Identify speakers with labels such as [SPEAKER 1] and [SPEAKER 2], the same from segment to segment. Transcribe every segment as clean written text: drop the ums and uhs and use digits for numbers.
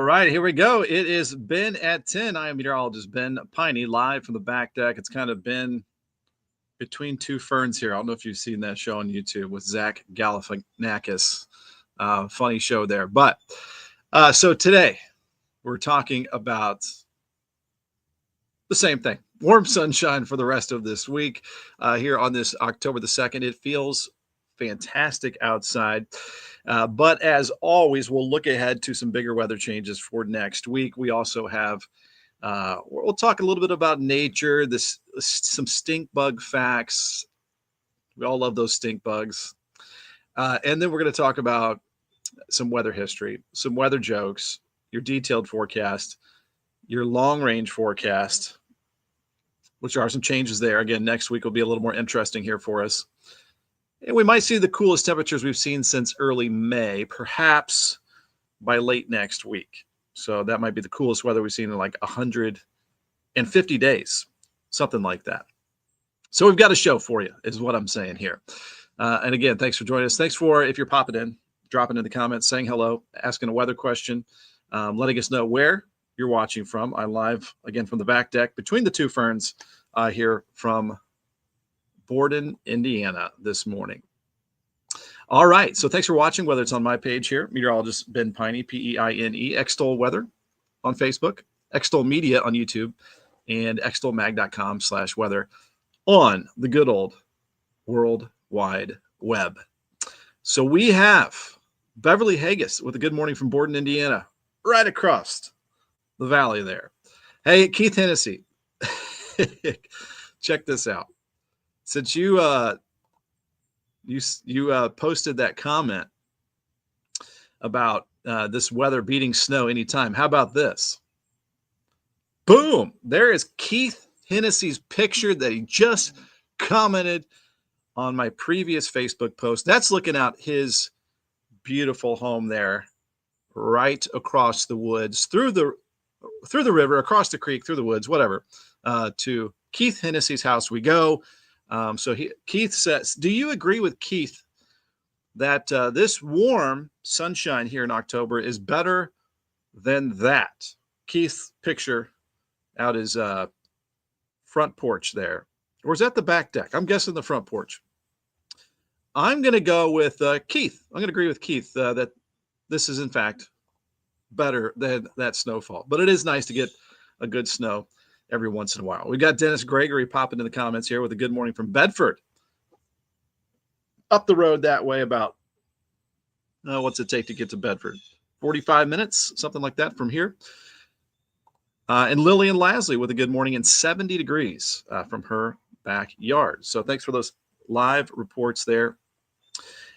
[SPEAKER 1] right, here we go. It is Ben at 10. I am meteorologist Ben Peine, live from the back deck. It's kind of been between two ferns here. I don't know if you've seen that show on YouTube with Zach Galifianakis. Funny show there. But so today we're talking about the same thing. Warm sunshine for the rest of this week here on this October the 2nd. It feels fantastic outside. But as always, we'll look ahead to some bigger weather changes for next week. We also have, we'll talk a little bit about nature, some stink bug facts. We all love those stink bugs. And then we're going to talk about some weather history, some weather jokes, your detailed forecast, your long range forecast, which are some changes there. Again, next week will be a little more interesting here for us. And we might see the coolest temperatures we've seen since early May, perhaps by late next week. So that might be the coolest weather we've seen in like 150 days, something like that. So we've got a show for you, is what I'm saying here. And again, thanks for joining us. Thanks for, if you're popping in, dropping in the comments, saying hello, asking a weather question, letting us know where you're watching from. I'm live, again, from the back deck between the two ferns here from Borden, Indiana this morning. All right. So thanks for watching, whether it's on my page here, Meteorologist Ben Peine, P-E-I-N-E, Extol Weather on Facebook, Extol Media on YouTube, and extolmag.com/weather on the good old World Wide Web. So we have Beverly Haggis with a good morning from Borden, Indiana, right across the valley there. Hey, Keith Hennessy, check this out. Since you posted that comment about this weather beating snow anytime, how about this? Boom! There is Keith Hennessy's picture that he just commented on my previous Facebook post. That's looking out his beautiful home there, right across the woods, through the river, across the creek, through the woods, whatever. To Keith Hennessy's house we go. Keith says, do you agree with Keith that this warm sunshine here in October is better than that? Keith's picture out his front porch there. Or is that the back deck? I'm guessing the front porch. I'm going to go with Keith. I'm going to agree with Keith that this is, in fact, better than that snowfall. But it is nice to get a good snow every once in a while. We got Dennis Gregory popping in the comments here with a good morning from Bedford. Up the road that way about, what's it take to get to Bedford? 45 minutes, something like that from here. And Lillian Lasley with a good morning and 70 degrees from her backyard. So thanks for those live reports there.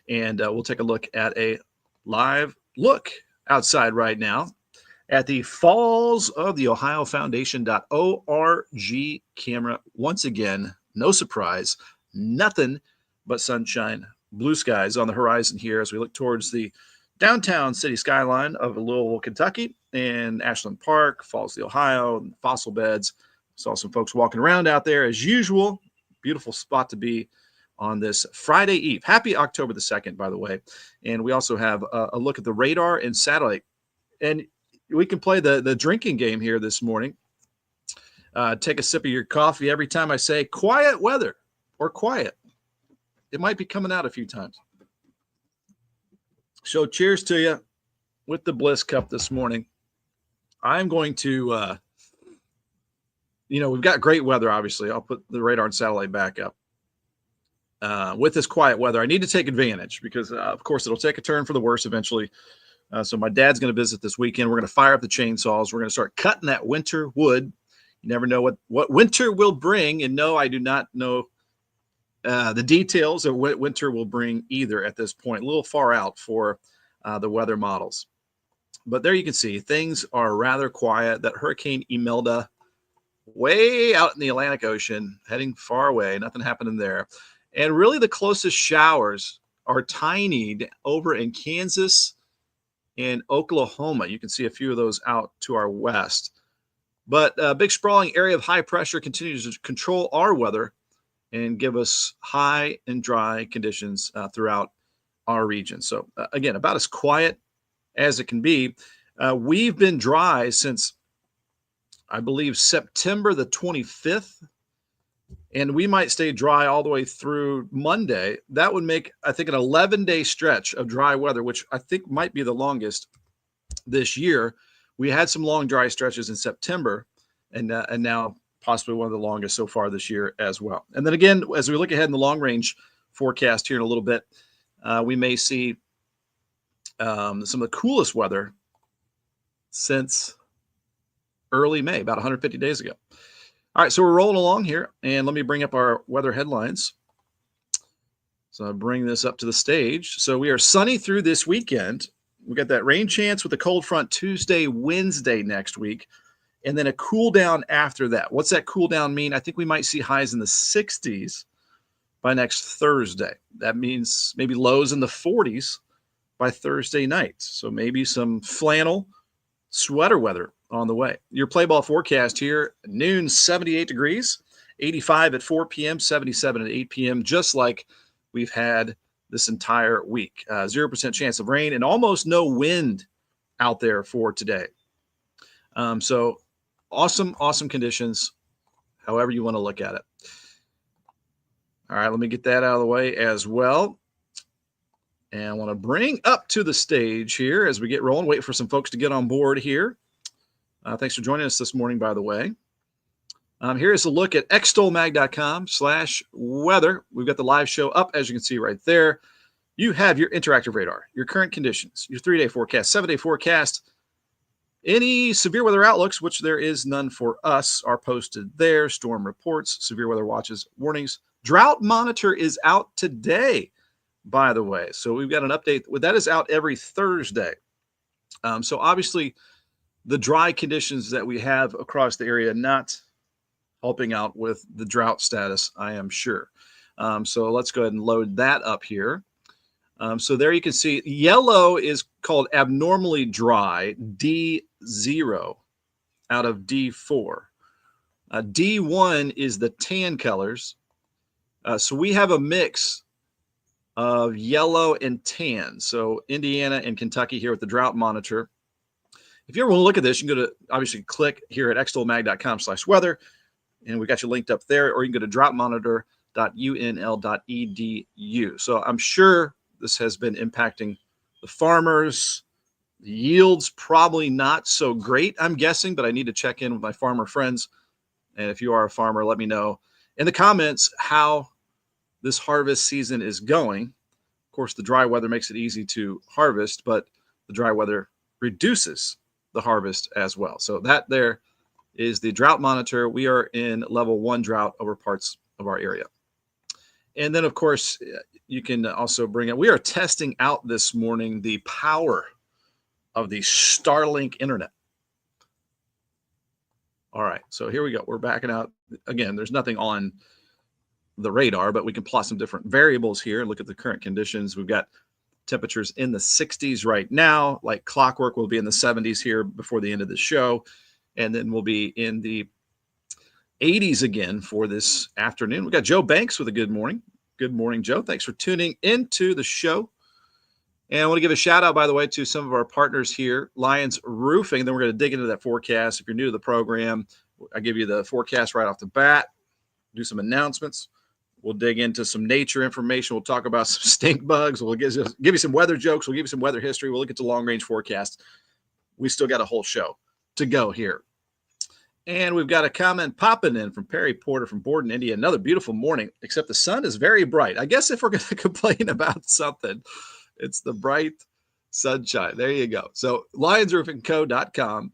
[SPEAKER 1] And we'll take a look at a live look outside right now at the Falls of the Ohio Foundation.org camera. Once again, no surprise, nothing but sunshine, blue skies on the horizon here as we look towards the downtown city skyline of Louisville, Kentucky, and Ashland Park, Falls of the Ohio, and fossil beds. Saw some folks walking around out there as usual. Beautiful spot to be on this Friday Eve. Happy October the 2nd, by the way. And we also have a look at the radar and satellite. And we can play the drinking game here this morning. Take a sip of your coffee every time I say quiet weather or quiet. It might be coming out a few times. So cheers to you with the Bliss Cup this morning. I'm going to, we've got great weather, obviously. I'll put the radar and satellite back up. With this quiet weather, I need to take advantage because, of course, it'll take a turn for the worse eventually. So my dad's going to visit this weekend. We're going to fire up the chainsaws. We're going to start cutting that winter wood. You never know what winter will bring. And no, I do not know the details of what winter will bring either at this point. A little far out for the weather models. But there you can see things are rather quiet. That Hurricane Imelda way out in the Atlantic Ocean, heading far away. Nothing happening there. And really the closest showers are tiny over in Kansas and Oklahoma. You can see a few of those out to our west. But a big sprawling area of high pressure continues to control our weather and give us high and dry conditions throughout our region. So again, about as quiet as it can be. We've been dry since, I believe, September the 25th, and we might stay dry all the way through Monday. That would make, I think, an 11-day stretch of dry weather, which I think might be the longest this year. We had some long dry stretches in September, and now possibly one of the longest so far this year as well. And then again, as we look ahead in the long range forecast here in a little bit, we may see some of the coolest weather since early May, about 150 days ago. All right, so we're rolling along here, and let me bring up our weather headlines. So I'll bring this up to the stage. So we are sunny through this weekend. We got that rain chance with the cold front Tuesday, Wednesday next week, and then a cool down after that. What's that cool down mean? I think we might see highs in the 60s by next Thursday. That means maybe lows in the 40s by Thursday night. So maybe some flannel sweater weather on the way. Your play ball forecast here, noon 78 degrees, 85 at 4 p.m., 77 at 8 p.m., just like we've had this entire week. 0% chance of rain and almost no wind out there for today. So awesome conditions, however you want to look at it. All right, let me get that out of the way as well. And I want to bring up to the stage here as we get rolling, wait for some folks to get on board here. Thanks for joining us this morning, by the way. Here is a look at extolmag.com/weather. We've got the live show up, as you can see right there. You have your interactive radar, your current conditions, your 3-day forecast, 7-day forecast. Any severe weather outlooks, which there is none for us, are posted there. Storm reports, severe weather watches, warnings. Drought monitor is out today, by the way. So we've got an update. That is out every Thursday. So obviously, the dry conditions that we have across the area not helping out with the drought status, I am sure. So let's go ahead and load that up here. So there you can see yellow is called abnormally dry, D0 out of D4. D1 is the tan colors. So we have a mix of yellow and tan. So Indiana and Kentucky here with the drought monitor. If you ever want to look at this, you can go to, obviously, click here at extolmag.com/weather, and we got you linked up there, or you can go to droughtmonitor.unl.edu. So I'm sure this has been impacting the farmers. The yields probably not so great, I'm guessing, but I need to check in with my farmer friends. And if you are a farmer, let me know in the comments how this harvest season is going. Of course, the dry weather makes it easy to harvest, but the dry weather reduces the harvest as well. So that there is the drought monitor. We are in level 1 drought over parts of our area. And then, of course, you can also bring it. We are testing out this morning the power of the Starlink internet. All right, so here we go. We're backing out. Again, there's nothing on the radar, but we can plot some different variables here. Look at the current conditions. We've got temperatures in the 60s right now. Like clockwork, we'll be in the 70s here before the end of the show. And then we'll be in the 80s again for this afternoon. We got Joe Banks with a good morning. Good morning, Joe. Thanks for tuning into the show. And I want to give a shout out, by the way, to some of our partners here, Lions Roofing. Then we're going to dig into that forecast. If you're new to the program, I give you the forecast right off the bat, do some announcements. We'll dig into some nature information. We'll talk about some stink bugs. We'll give you some weather jokes. We'll give you some weather history. We'll look at the long-range forecast. We still got a whole show to go here. And we've got a comment popping in from Perry Porter from Borden, India. Another beautiful morning, except the sun is very bright. I guess if we're going to complain about something, it's the bright sunshine. There you go. So lionsroofingco.com.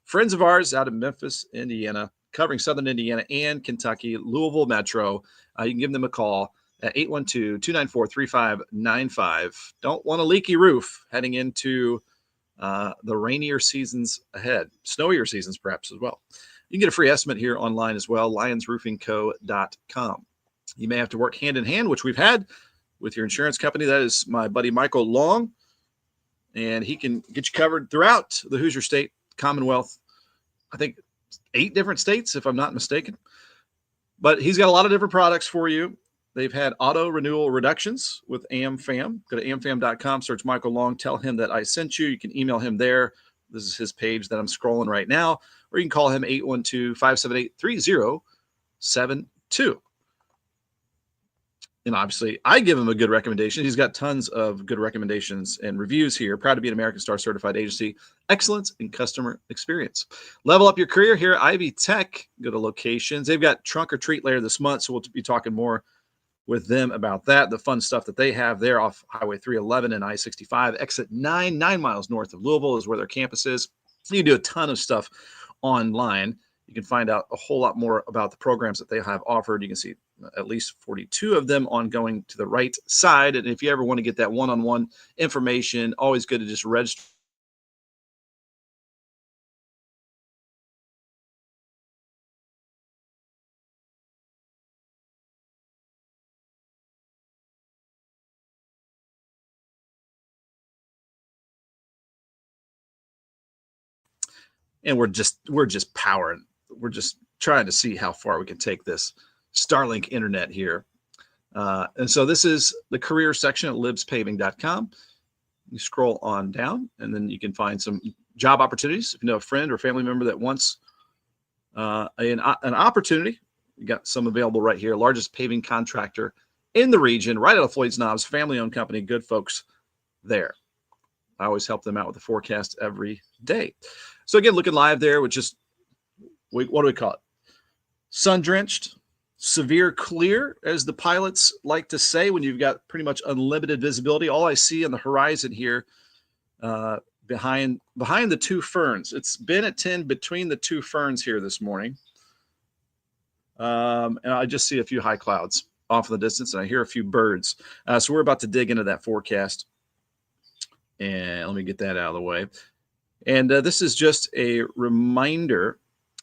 [SPEAKER 1] Friends of ours out of Memphis, Indiana, covering Southern Indiana and Kentucky, Louisville Metro. You can give them a call at 812-294-3595. Don't want a leaky roof heading into the rainier seasons ahead, snowier seasons perhaps as well. You can get a free estimate here online as well, lionsroofingco.com. You may have to work hand in hand, which we've had with your insurance company. That is my buddy Michael Long, and he can get you covered throughout the Hoosier State Commonwealth. I think 8 different states, if I'm not mistaken. But he's got a lot of different products for you. They've had auto renewal reductions with AmFam. Go to amfam.com, search Michael Long, tell him that I sent you. You can email him there, This is his page that I'm scrolling right now, or you can call him 812-578-3072. And obviously, I give him a good recommendation. He's got tons of good recommendations and reviews here. Proud to be an American Star certified agency. Excellence in customer experience. Level up your career here at Ivy Tech. Go to locations. They've got trunk or treat later this month, so we'll be talking more with them about that. The fun stuff that they have there off Highway 311 and I-65. Exit 9 miles north of Louisville is where their campus is. You can do a ton of stuff online. You can find out a whole lot more about the programs that they have offered. You can see at least 42 of them on going to the right side. And if you ever want to get that one-on-one information, always good to just register. And we're just powering. We're just trying to see how far we can take this Starlink internet here. And so this is the career section at libspaving.com. You scroll on down, and then you can find some job opportunities. If you know a friend or family member that wants an opportunity, you got some available right here. Largest paving contractor in the region, right out of Floyd's Knobs, family-owned company, good folks there. I always help them out with the forecast every day. So again, looking live there, which is, what do we call it? Sun-drenched, severe clear, as the pilots like to say, when you've got pretty much unlimited visibility. All I see on the horizon here, behind the two ferns. It's been at 10 between the two ferns here this morning. And I just see a few high clouds off in the distance, and I hear a few birds. So we're about to dig into that forecast. And let me get that out of the way. And this is just a reminder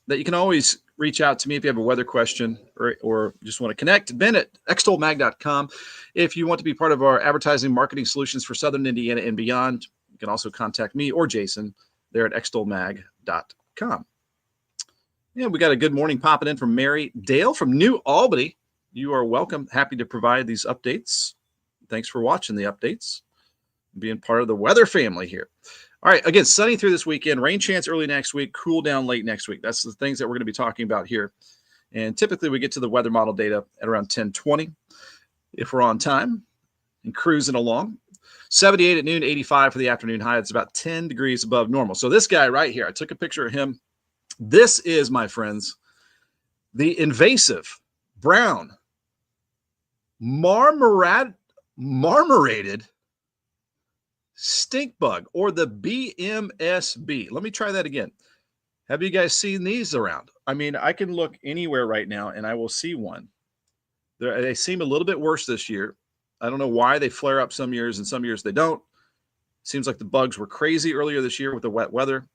[SPEAKER 1] that you can always reach out to me if you have a weather question or just want to connect. Ben at extolmag.com. If you want to be part of our advertising marketing solutions for Southern Indiana and beyond, you can also contact me or Jason there at extolmag.com. Yeah, we got a good morning popping in from Mary Dale from New Albany. You are welcome. Happy to provide these updates. Thanks for watching the updates, being part of the weather family here. All right, again, sunny through this weekend, rain chance early next week, cool down late next week. That's the things that we're going to be talking about here. And typically we get to the weather model data at around 10:20 if we're on time and cruising along. 78 at noon, 85 for the afternoon high. It's about 10 degrees above normal. So this guy right here, I took a picture of him. This is, my friends, the invasive brown marmorated stink bug, or the BMSB. Let me try that again. Have you guys seen these around? I mean, I can look anywhere right now and I will see one. They seem a little bit worse this year. I don't know why they flare up some years and some years they don't. Seems like the bugs were crazy earlier this year with the wet weather.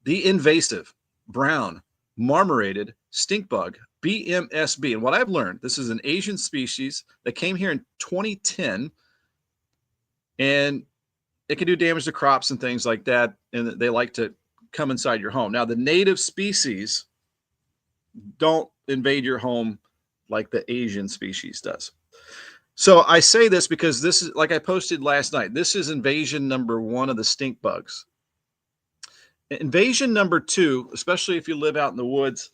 [SPEAKER 1] The invasive brown marmorated stink bug, BMSB. And what I've learned, this is an Asian species that came here in 2010, and it can do damage to crops and things like that, and they like to come inside your home. Now, the native species don't invade your home like the Asian species does. So I say this because this is, like I posted last night, this is invasion number 1 of the stink bugs. Invasion number 2, especially if you live out in the woods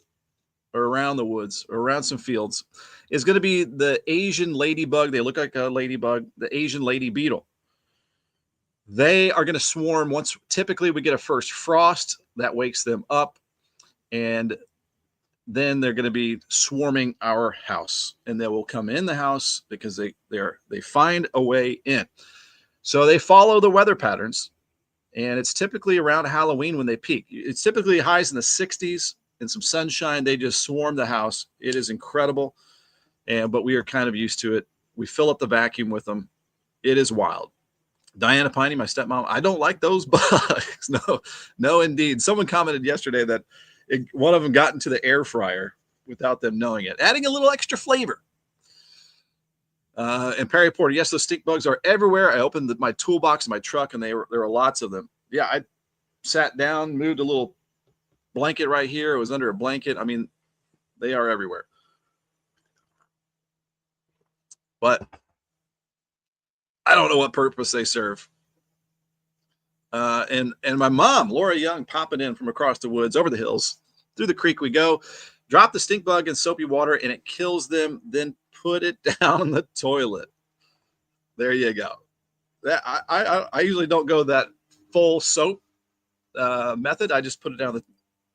[SPEAKER 1] or around the woods or around some fields, is going to be the Asian ladybug. They look like a ladybug, the Asian lady beetle. They are going to swarm once. Typically, we get a first frost that wakes them up, and then they're going to be swarming our house, and they will come in the house because they find a way in. So they follow the weather patterns, and it's typically around Halloween when they peak. It's typically highs in the 60s and some sunshine. They just swarm the house. It is incredible, but we are kind of used to it. We fill up the vacuum with them. It is wild. Diana Peine, my stepmom, I don't like those bugs. No, indeed. Someone commented yesterday that one of them got into the air fryer without them knowing it, adding a little extra flavor. And Perry Porter, yes, those stink bugs are everywhere. I opened my toolbox in my truck, and there were lots of them. Yeah, I sat down, moved a little blanket right here. It was under a blanket. I mean, they are everywhere. But I don't know what purpose they serve. And my mom, Laura Young, popping in from across the woods, over the hills, through the creek we go. Drop the stink bug in soapy water and it kills them. Then put it down the toilet. There you go. That I usually don't go that full soap method. I just put it down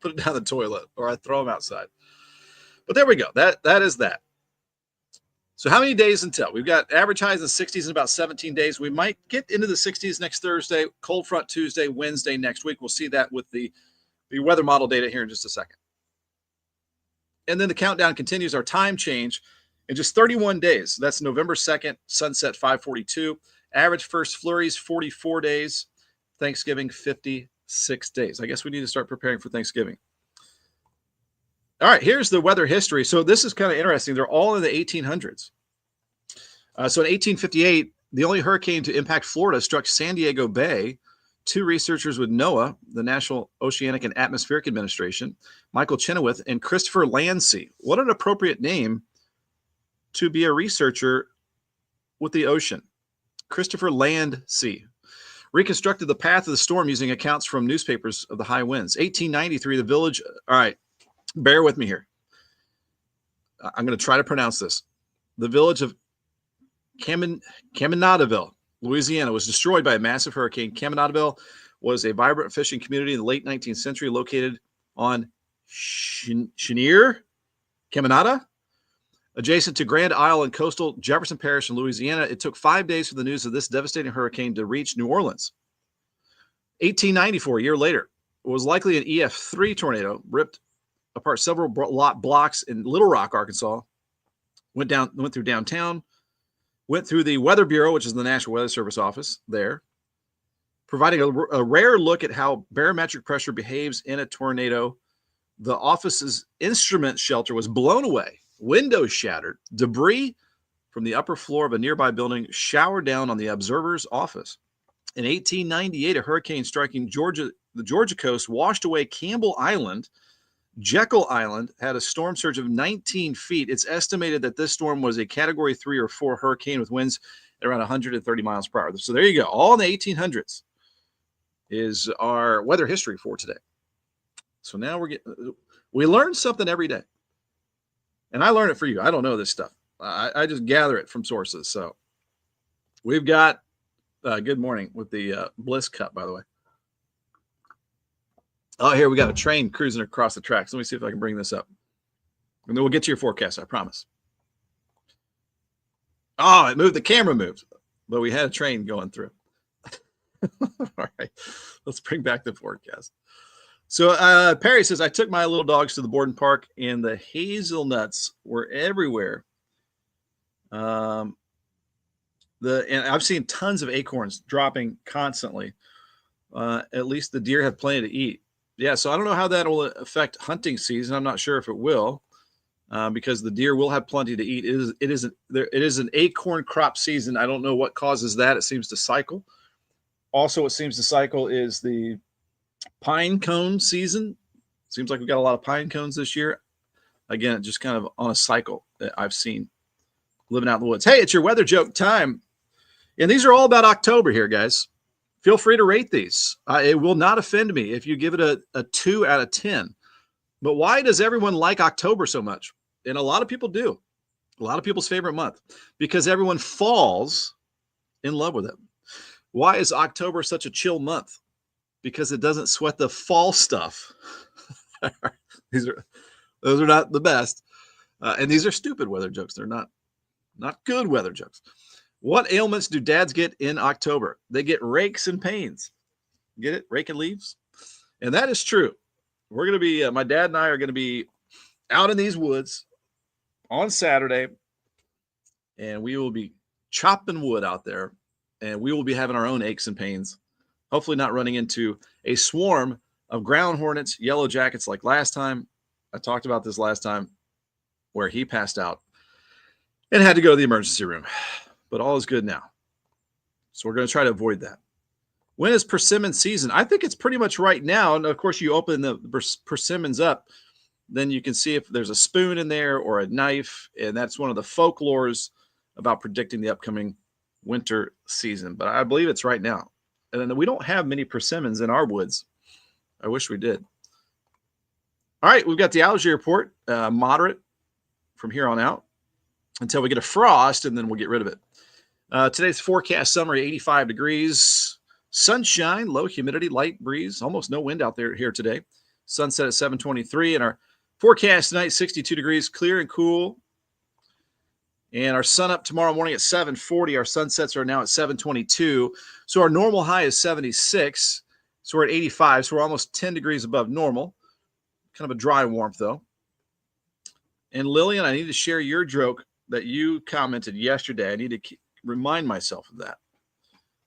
[SPEAKER 1] the toilet, or I throw them outside. But there we go. That is that. So how many days until? We've got average highs in the 60s in about 17 days. We might get into the 60s next Thursday, cold front Tuesday, Wednesday next week. We'll see that with the weather model data here in just a second. And then the countdown continues. Our time change in just 31 days. That's November 2nd, sunset 5:42. Average first flurries 44 days. Thanksgiving 56 days. I guess we need to start preparing for Thanksgiving. All right, here's the weather history. So this is kind of interesting. They're all in the 1800s. So in 1858, the only hurricane to impact Florida struck San Diego Bay. Two researchers with NOAA, the National Oceanic and Atmospheric Administration, Michael Chenoweth and Christopher Landsea. What an appropriate name to be a researcher with the ocean. Christopher Landsea reconstructed the path of the storm using accounts from newspapers of the high winds. 1893, the village. All right, bear with me here. I'm going to try to pronounce this. The village of Caminadaville, Louisiana, was destroyed by a massive hurricane. Caminadaville was a vibrant fishing community in the late 19th century located on Chenier, Caminada, adjacent to Grand Isle and coastal Jefferson Parish in Louisiana. It took 5 days for the news of this devastating hurricane to reach New Orleans. 1894, a year later, was likely an EF3 tornado, ripped apart several blocks in Little Rock, Arkansas, went through downtown, went through the Weather Bureau, which is the National Weather Service office there, providing a rare look at how barometric pressure behaves in a tornado. The office's instrument shelter was blown away, windows shattered, debris from the upper floor of a nearby building showered down on the observer's office. In 1898, a hurricane striking the Georgia coast washed away Campbell Island. Jekyll Island had a storm surge of 19 feet. It's estimated that this storm was a Category 3 or 4 hurricane with winds at around 130 miles per hour. So there you go. All in the 1800s is our weather history for today. So now we learn something every day. And I learn it for you. I don't know this stuff. I just gather it from sources. So we've got good morning with the Bliss Cup, by the way. Oh, here we got a train cruising across the tracks. Let me see if I can bring this up. And then we'll get to your forecast, I promise. Oh, it moved. The camera moved, but we had a train going through. All right, let's bring back the forecast. So Perry says, I took my little dogs to the Borden Park and the hazelnuts were everywhere. And I've seen tons of acorns dropping constantly. At least the deer have plenty to eat. Yeah, so I don't know how that will affect hunting season. I'm not sure if it will, because the deer will have plenty to eat. It is an acorn crop season. I don't know what causes that. It seems to cycle. Also, what seems to cycle is the pine cone season. Seems like we've got a lot of pine cones this year. Again, just kind of on a cycle that I've seen living out in the woods. Hey, it's your weather joke time. And these are all about October here, guys. Feel free to rate these. It will not offend me if you give it a 2 out of 10. But why does everyone like October so much? And a lot of people do. A lot of people's favorite month. Because everyone falls in love with it. Why is October such a chill month? Because it doesn't sweat the fall stuff. Those are not the best. And these are stupid weather jokes. They're not good weather jokes. What ailments do dads get in October? They get rakes and pains. Get it? Rake and leaves? And that is true. We're going to be, my dad and I are going to be out in these woods on Saturday, and we will be chopping wood out there, and we will be having our own aches and pains. Hopefully not running into a swarm of ground hornets, yellow jackets like last time. I talked about this last time where he passed out and had to go to the emergency room. But all is good now. So we're going to try to avoid that. When is persimmon season? I think it's pretty much right now. And of course, you open the persimmons up, then you can see if there's a spoon in there or a knife. And that's one of the folklores about predicting the upcoming winter season. But I believe it's right now. And then we don't have many persimmons in our woods. I wish we did. All right, we've got the allergy report, moderate from here on out until we get a frost, and then we'll get rid of it. Today's forecast summary, 85 degrees, sunshine, low humidity, light breeze, almost no wind out there here today. Sunset at 7:23, and our forecast tonight, 62 degrees, clear and cool. And our sun up tomorrow morning at 7:40. Our sunsets are now at 7:22. So our normal high is 76. So we're at 85. So we're almost 10 degrees above normal. Kind of a dry warmth, though. And Lillian, I need to share your joke that you commented yesterday. I need to remind myself of that.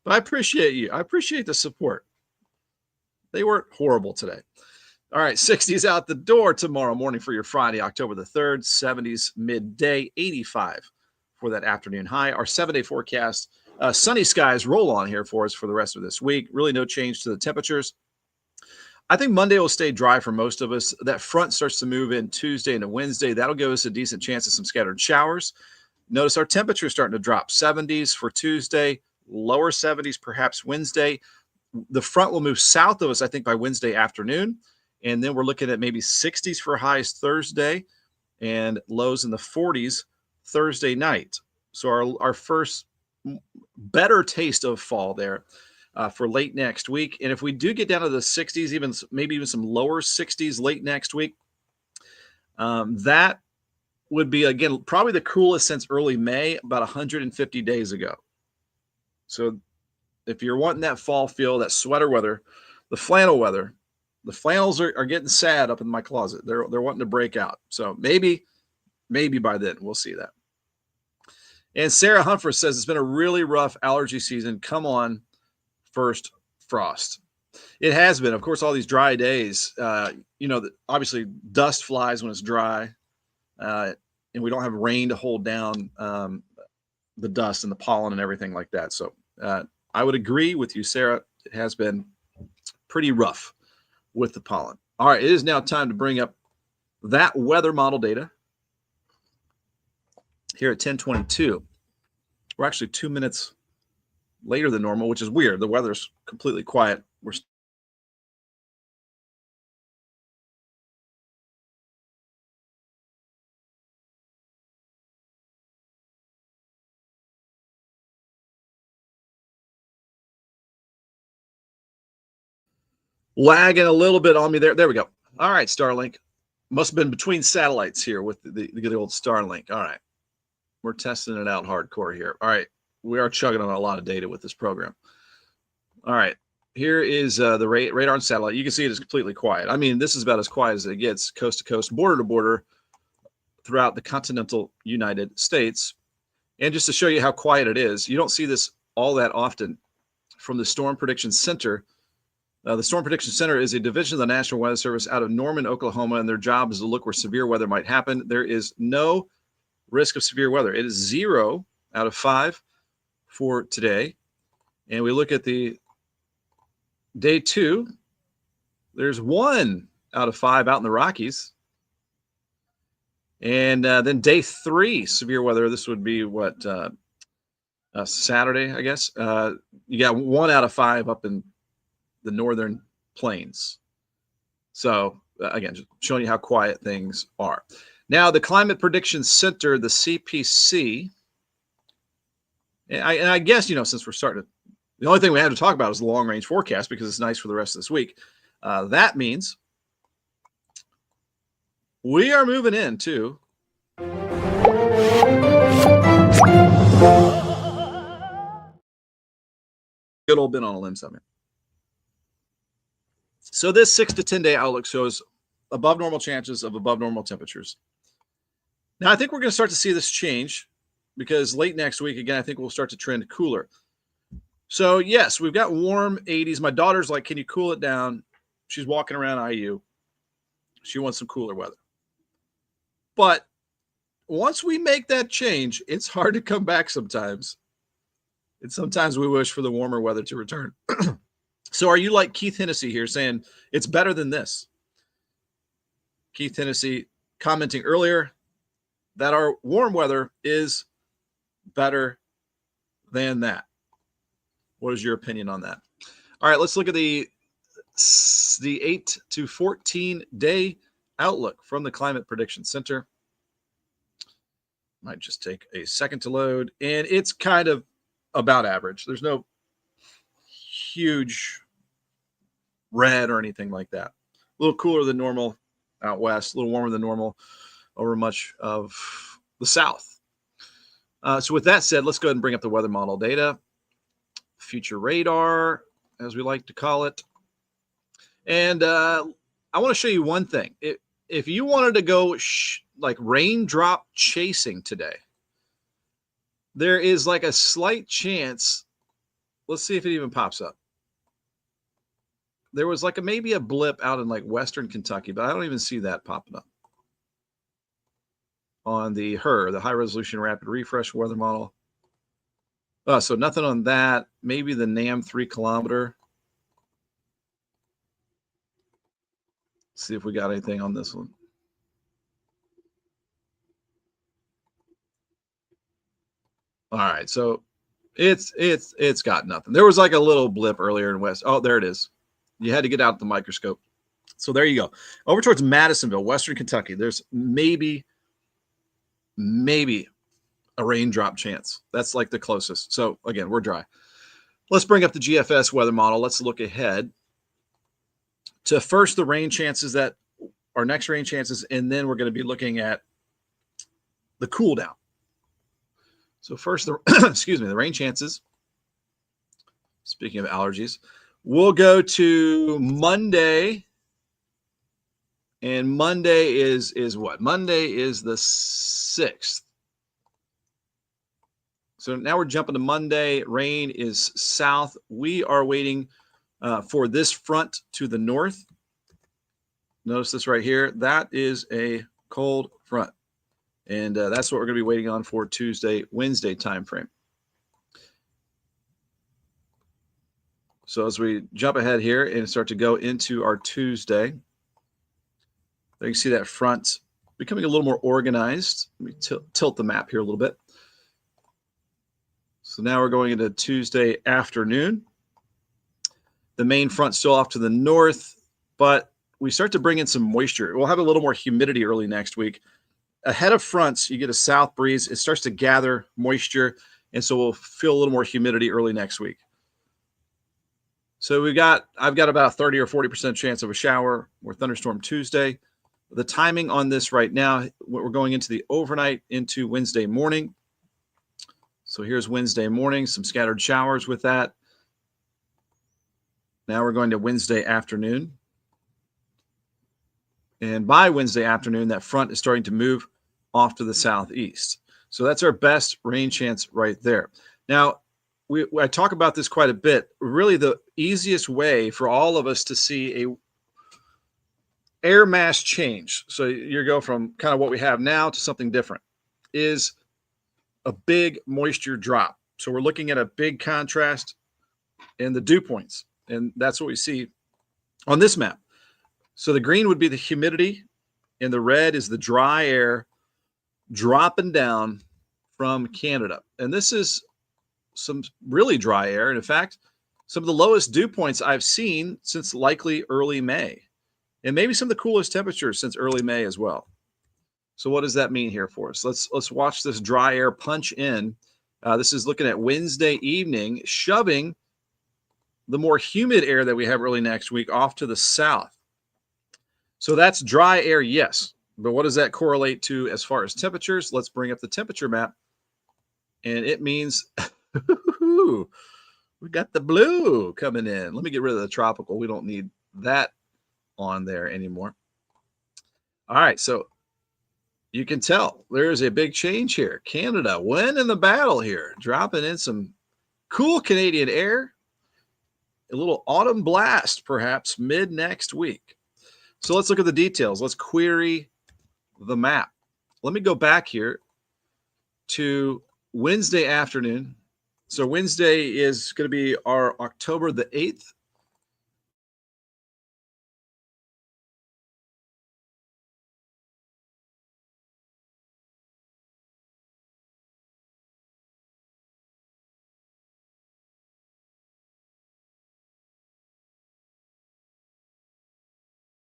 [SPEAKER 1] But I appreciate you. I appreciate the support. They weren't horrible today. All right, 60s out the door tomorrow morning for your Friday, October the 3rd, 70s midday, 85 for that afternoon high. Our 7-day forecast, sunny skies roll on here for us for the rest of this week. Really no change to the temperatures. I think Monday will stay dry for most of us. That front starts to move in Tuesday into Wednesday. That'll give us a decent chance of some scattered showers. Notice our temperature is starting to drop. 70s for Tuesday, lower 70s perhaps Wednesday. The front will move south of us, I think, by Wednesday afternoon. And then we're looking at maybe 60s for highs Thursday and lows in the 40s Thursday night. So our first better taste of fall there for late next week. And if we do get down to the 60s, maybe even some lower 60s late next week, that would be, again, probably the coolest since early May, about 150 days ago. So if you're wanting that fall feel, that sweater weather, the flannel weather, the flannels are getting sad up in my closet. They're wanting to break out. So maybe by then we'll see that. And Sarah Humphreys says it's been a really rough allergy season. Come on, first frost. It has been. Of course, all these dry days, obviously dust flies when it's dry, and we don't have rain to hold down the dust and the pollen and everything like that. So I would agree with you, Sarah. It has been pretty rough with the pollen. All right, it is now time to bring up that weather model data here at 10:22. We're actually 2 minutes later than normal, which is weird. The weather's completely quiet. We're lagging a little bit on me there. There we go. All right, Starlink. Must have been between satellites here with the good old Starlink. All right. We're testing it out hardcore here. All right. We are chugging on a lot of data with this program. All right. Here is the radar and satellite. You can see it is completely quiet. I mean, this is about as quiet as it gets, coast to coast, border to border, throughout the continental United States. And just to show you how quiet it is, you don't see this all that often from the Storm Prediction Center. The Storm Prediction Center is a division of the National Weather Service out of Norman, Oklahoma, and their job is to look where severe weather might happen. There is no risk of severe weather. It is 0 out of 5 for today. And we look at the day 2. There's 1 out of 5 out in the Rockies. And then day 3, severe weather. This would be what, Saturday, I guess. You got 1 out of 5 up in the northern plains. So again, just showing you how quiet things are. Now, the Climate Prediction Center, the CPC, and I guess, since we're starting to, the only thing we have to talk about is the long range forecast because it's nice for the rest of this week. That means we are moving into good old Ben on a limb summit. So this 6 to 10 day outlook shows above normal chances of above normal temperatures. Now, I think we're going to start to see this change because late next week, again, I think we'll start to trend cooler. So, yes, we've got warm 80s. My daughter's like, can you cool it down? She's walking around IU. She wants some cooler weather. But once we make that change, it's hard to come back sometimes. And sometimes we wish for the warmer weather to return. So are you like Keith Hennessy here saying it's better than this? Keith Hennessy commenting earlier that our warm weather is better than that. What is your opinion on that? All right, let's look at the 8 to 14 day outlook from the Climate Prediction Center. Might just take a second to load, and it's kind of about average. There's no huge red or anything like that. A little cooler than normal out west, a little warmer than normal over much of the south. So with that said, let's go ahead and bring up the weather model data, future radar, as we like to call it. And I want to show you one thing. If you wanted to go like raindrop chasing today, there is like a slight chance. Let's see if it even pops up. There was like maybe a blip out in like Western Kentucky, but I don't even see that popping up on the high resolution rapid refresh weather model. So nothing on that. Maybe the NAM 3 kilometer. See if we got anything on this one. All right, so it's got nothing. There was like a little blip earlier in west. Oh, there it is. You had to get out the microscope. So there you go. Over towards Madisonville, Western Kentucky. There's maybe a raindrop chance. That's like the closest. So again, we're dry. Let's bring up the GFS weather model. Let's look ahead to first the rain chances that our next rain chances, and then we're going to be looking at the cool down. So first, the excuse me, the rain chances. Speaking of allergies, we'll go to Monday, and Monday is what? Monday is the 6th. So now we're jumping to Monday. Rain is south. We are waiting for this front to the north. Notice this right here. That is a cold front. And that's what we're going to be waiting on for Tuesday, Wednesday timeframe. So as we jump ahead here and start to go into our Tuesday, there you can see that front becoming a little more organized. Let me tilt the map here a little bit. So now we're going into Tuesday afternoon. The main front still off to the north, but we start to bring in some moisture. We'll have a little more humidity early next week. Ahead of fronts, you get a south breeze. It starts to gather moisture, and so we'll feel a little more humidity early next week. So I've got about a 30 or 40% chance of a shower or thunderstorm Tuesday. The timing on this right now, we're going into the overnight into Wednesday morning. So here's Wednesday morning, some scattered showers with that. Now we're going to Wednesday afternoon. And by Wednesday afternoon, that front is starting to move off to the southeast. So that's our best rain chance right there. Now, I talk about this quite a bit. Really, the easiest way for all of us to see a air mass change, so you go from kind of what we have now to something different, is a big moisture drop. So we're looking at a big contrast in the dew points, and that's what we see on this map. So the green would be the humidity, and the red is the dry air dropping down from Canada. And this is some really dry air. And in fact, some of the lowest dew points I've seen since likely early May, and maybe some of the coolest temperatures since early May as well. So what does that mean here for us? Let's watch this dry air punch in. This is looking at Wednesday evening, shoving the more humid air that we have early next week off to the south. So that's dry air, yes. But what does that correlate to as far as temperatures? Let's bring up the temperature map. And it means we got the blue coming in. Let me get rid of the tropical. We don't need that on there anymore. All right, so you can tell there's a big change here. Canada winning the battle here, dropping in some cool Canadian air. A little autumn blast, perhaps, mid next week. So let's look at the details. Let's query the map. Let me go back here to Wednesday afternoon. So Wednesday is going to be our October the 8th.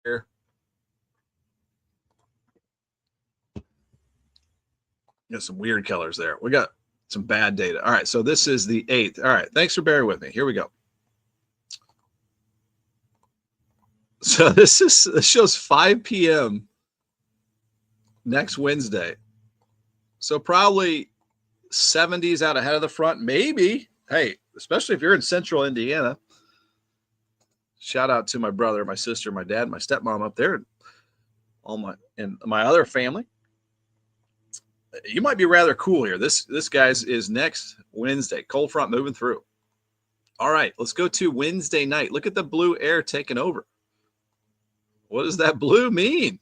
[SPEAKER 1] Got some weird colors there. We got some bad data. All right, so this is the 8th. All right, thanks for bearing with me. Here we go. So this shows 5 p.m. next Wednesday. So probably 70s out ahead of the front, maybe. Hey, especially if you're in central Indiana. Shout out to my brother, my sister, my dad, my stepmom up there, and my other family. You might be rather cool here. This guy's is next Wednesday. Cold front moving through. All right, let's go to Wednesday night. Look at the blue air taking over. What does that blue mean?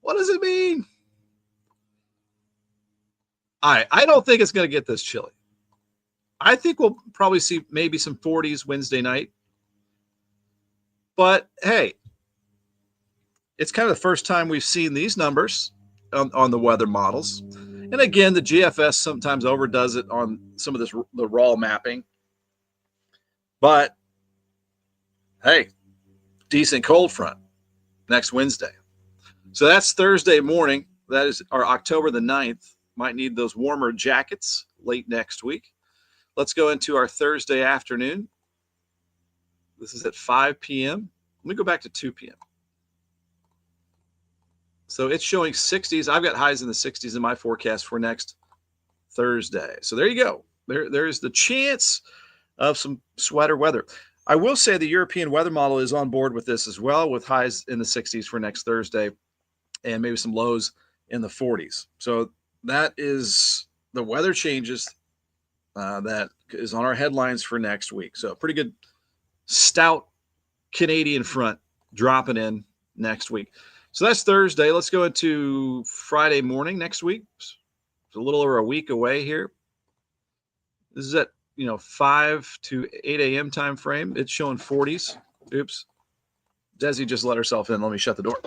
[SPEAKER 1] What does it mean? I don't think it's going to get this chilly. I think we'll probably see maybe some 40s Wednesday night. But hey, it's kind of the first time we've seen these numbers on the weather models. And again, the GFS sometimes overdoes it on some of the raw mapping. But hey, decent cold front next Wednesday. So that's Thursday morning. That is our October the 9th. Might need those warmer jackets late next week. Let's go into our Thursday afternoon. This is at 5 p.m. Let me go back to 2 p.m. So it's showing 60s. I've got highs in the 60s in my forecast for next Thursday. So there you go. There's the chance of some sweater weather. I will say the European weather model is on board with this as well, with highs in the 60s for next Thursday and maybe some lows in the 40s. So that is the weather changes that is on our headlines for next week. So pretty good stout Canadian front dropping in next week. So that's Thursday. Let's go into Friday morning next week. It's a little over a week away here. This is at 5 to 8 a.m. time frame. It's showing 40s. Oops. Desi just let herself in. Let me shut the door.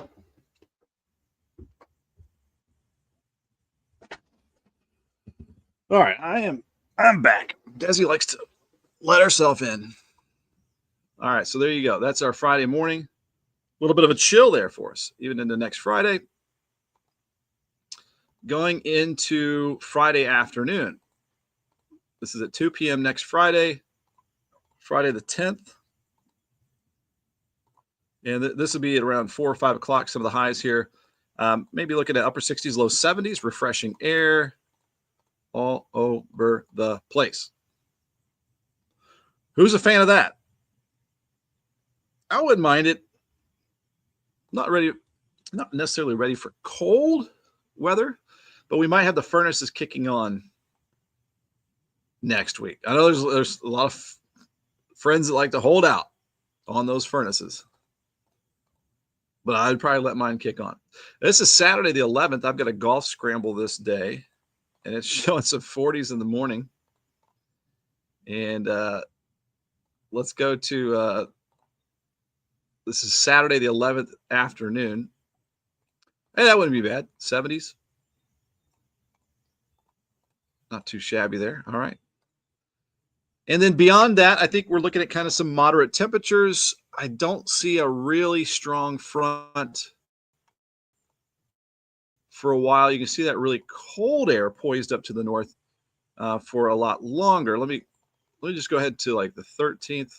[SPEAKER 1] All right, I'm back. Desi likes to let herself in. All right, so there you go. That's our Friday morning. A little bit of a chill there for us, even into next Friday. Going into Friday afternoon. This is at 2 p.m. next Friday, Friday the 10th. And this will be at around 4 or 5 o'clock, some of the highs here. Maybe looking at upper 60s, low 70s, refreshing air all over the place. Who's a fan of that? I wouldn't mind it. Not necessarily ready for cold weather, but we might have the furnaces kicking on next week. I know there's a lot of friends that like to hold out on those furnaces, but I'd probably let mine kick on. This is Saturday the 11th. I've got a golf scramble this day, and it's showing some 40s in the morning. And let's go to this is Saturday the 11th afternoon. Hey, that wouldn't be bad. 70s. Not too shabby there. All right. And then beyond that, I think we're looking at kind of some moderate temperatures. I don't see a really strong front for a while. You can see that really cold air poised up to the north for a lot longer. Let me just go ahead to like the 13th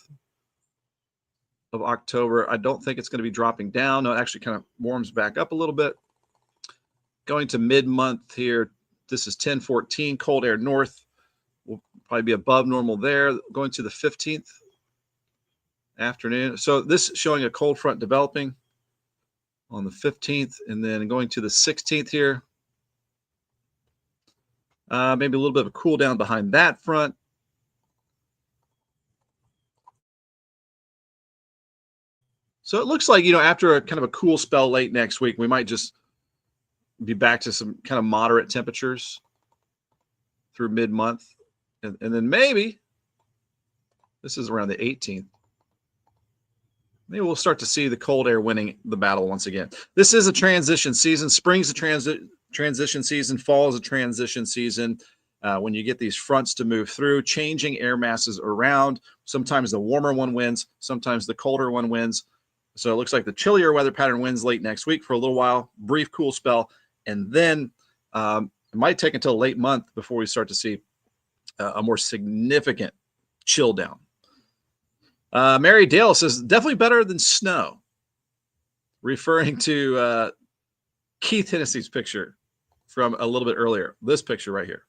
[SPEAKER 1] of October. I don't think it's going to be dropping down. No, it actually kind of warms back up a little bit. Going to mid-month here. This is 10-14, cold air north. We'll probably be above normal there. Going to the 15th afternoon. So this is showing a cold front developing on the 15th, and then going to the 16th here. Maybe a little bit of a cool down behind that front. So it looks like, after a kind of a cool spell late next week, we might just be back to some kind of moderate temperatures through mid-month. And then maybe, this is around the 18th, maybe we'll start to see the cold air winning the battle once again. This is a transition season. Spring's a transition season. Fall is a transition season. When you get these fronts to move through, changing air masses around. Sometimes the warmer one wins. Sometimes the colder one wins. So it looks like the chillier weather pattern wins late next week for a little while, brief cool spell, and then it might take until late month before we start to see a more significant chill down. Mary Dale says, definitely better than snow, referring to Keith Hennessy's picture from a little bit earlier. This picture right here.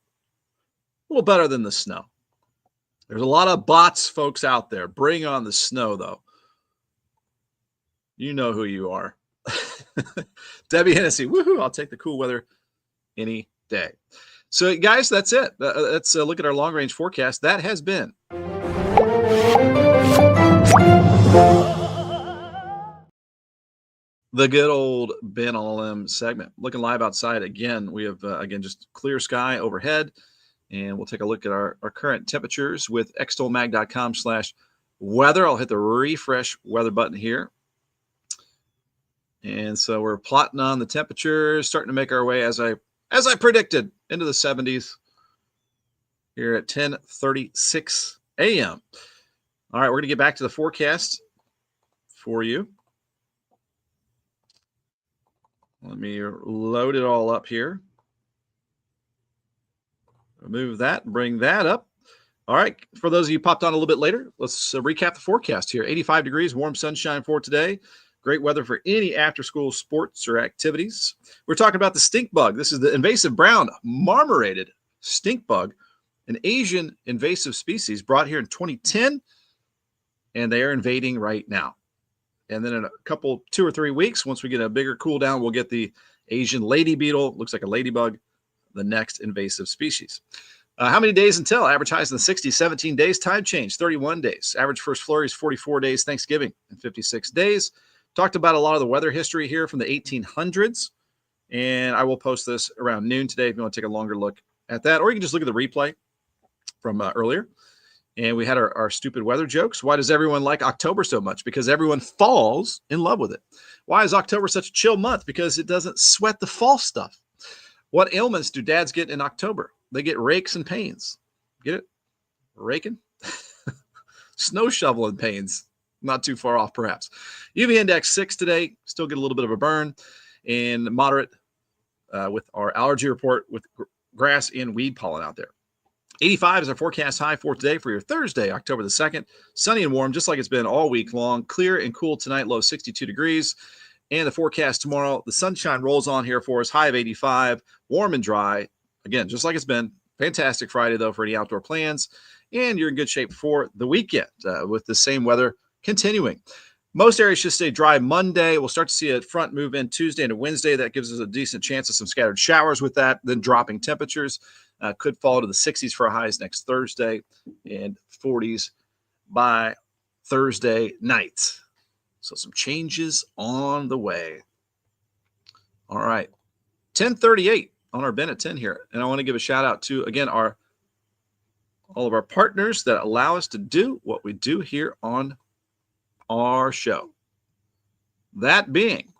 [SPEAKER 1] A little better than the snow. There's a lot of bots folks out there. Bring on the snow, though. You know who you are. Debbie Hennessy, woohoo, I'll take the cool weather any day. So, guys, that's it. Let's look at our long-range forecast. That has been the good old Ben LM segment. Looking live outside again. We have, again, just clear sky overhead. And we'll take a look at our current temperatures with extolmag.com/weather. I'll hit the refresh weather button here. And so we're plotting on the temperatures, starting to make our way, as I predicted, into the 70s here at 10:36 a.m. All right, we're going to get back to the forecast for you. Let me load it all up here. Remove that, bring that up. All right, for those of you who popped on a little bit later, let's recap the forecast here. 85 degrees, warm sunshine for today. Great weather for any after-school sports or activities. We're talking about the stink bug. This is the invasive brown marmorated stink bug, an Asian invasive species brought here in 2010, and they are invading right now. And then in a couple, 2 or 3 weeks, once we get a bigger cool down, we'll get the Asian lady beetle. Looks like a ladybug, the next invasive species. How many days until? Average highs in the 60s, 17 days. Time change, 31 days. Average first flurry is 44 days. Thanksgiving in 56 days. Talked about a lot of the weather history here from the 1800s, and I will post this around noon today if you want to take a longer look at that, or you can just look at the replay from earlier. And we had our stupid weather jokes. Why does everyone like October so much? Because everyone falls in love with it. Why is October such a chill month? Because it doesn't sweat the fall stuff. What ailments do dads get in October? They get rakes and pains. Get it? Raking? Snow shoveling pains. Not too far off, perhaps. UV index 6 today. Still get a little bit of a burn. And moderate with our allergy report with grass and weed pollen out there. 85 is our forecast high for today for your Thursday, October the 2nd. Sunny and warm, just like it's been all week long. Clear and cool tonight, low 62 degrees. And the forecast tomorrow, the sunshine rolls on here for us, high of 85, warm and dry. Again, just like it's been. Fantastic Friday, though, for any outdoor plans. And you're in good shape for the weekend with the same weather continuing. Most areas should stay dry Monday. We'll start to see a front move in Tuesday into Wednesday. That gives us a decent chance of some scattered showers with that. Then dropping temperatures could fall to the 60s for highs next Thursday and 40s by Thursday night. So some changes on the way. All right. 10:38 on our Ben at 10 here. And I want to give a shout out to, again, all of our partners that allow us to do what we do here on our show. That being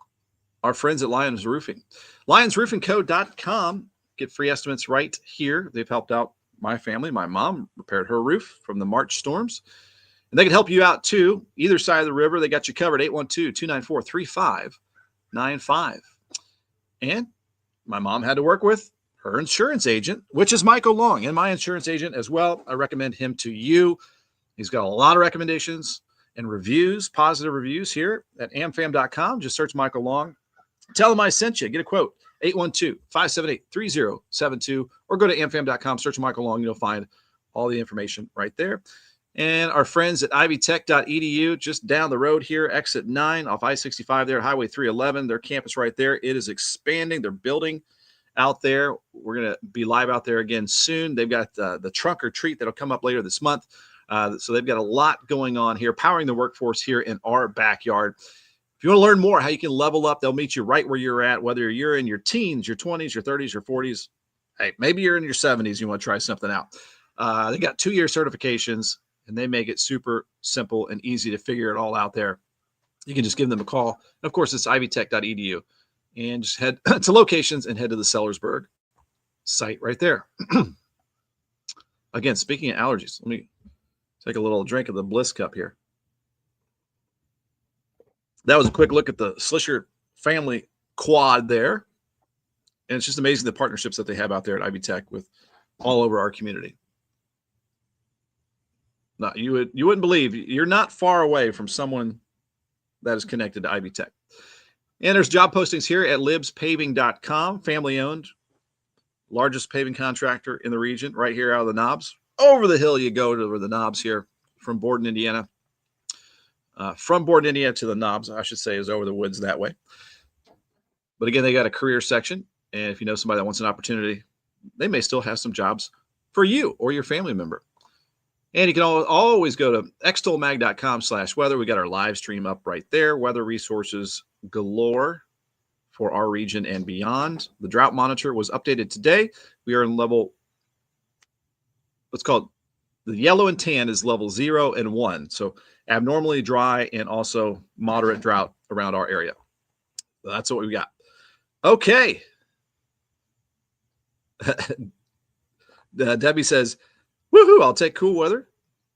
[SPEAKER 1] our friends at Lions Roofing. LionsRoofingCo.com. Get free estimates right here. They've helped out my family. My mom repaired her roof from the March storms. And they can help you out, too. Either side of the river, they got you covered. 812-294-3595. And my mom had to work with her insurance agent, which is Michael Long, and my insurance agent as well. I recommend him to you. He's got a lot of recommendations and reviews, positive reviews here at amfam.com. Just search Michael Long. Tell him I sent you. Get a quote. 812-578-3072, or go to amfam.com, search Michael Long. You'll find all the information right there. And our friends at ivytech.edu, just down the road here, exit 9 off I-65 there, Highway 311, their campus right there. It is expanding. They're building out there. We're going to be live out there again soon. They've got the trunk or treat that'll come up later this month. So they've got a lot going on here, powering the workforce here in our backyard. If you want to learn more how you can level up, they'll meet you right where you're at, whether you're in your teens, your 20s, your 30s, your 40s. Hey, maybe you're in your 70s. You want to try something out. They got 2-year certifications, and they make it super simple and easy to figure it all out there. You can just give them a call. And of course, it's ivytech.edu. And just head to locations and head to the Sellersburg site right there. Again, speaking of allergies, let me take a little drink of the Bliss Cup here. That was a quick look at the Slisher family quad there. And it's just amazing the partnerships that they have out there at Ivy Tech with all over our community. No, you wouldn't believe, you're not far away from someone that is connected to Ivy Tech. And there's job postings here at libspaving.com, family owned, largest paving contractor in the region, right here out of the Knobs. Over the hill you go to the Knobs here from Borden, Indiana. From Borden, Indiana to the Knobs, I should say, is over the woods that way. But again, they got a career section. And if you know somebody that wants an opportunity, they may still have some jobs for you or your family member. And you can always go to extolmag.com/weather. We got our live stream up right there. Weather resources galore for our region and beyond. The drought monitor was updated today. We are in level, let's call it, the yellow and tan is level 0 and 1. So abnormally dry and also moderate drought around our area. So that's what we got. Okay. Debbie says, woohoo, I'll take cool weather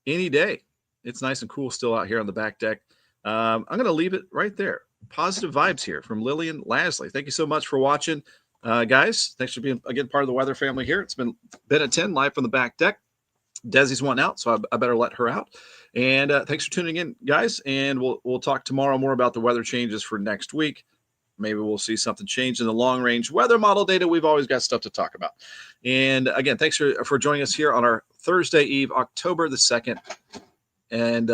[SPEAKER 1] any day. It's nice and cool still out here on the back deck. I'm going to leave it right there. Positive vibes here from Lillian Lasley. Thank you so much for watching, guys. Thanks for being, again, part of the weather family here. It's been at 10 live from the back deck. Desi's wanting out, so I better let her out. And thanks for tuning in, guys. And we'll talk tomorrow more about the weather changes for next week. Maybe we'll see something change in the long-range weather model data. We've always got stuff to talk about. And again, thanks for joining us here on our Thursday Eve, October the 2nd. And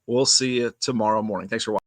[SPEAKER 1] we'll see you tomorrow morning. Thanks for watching.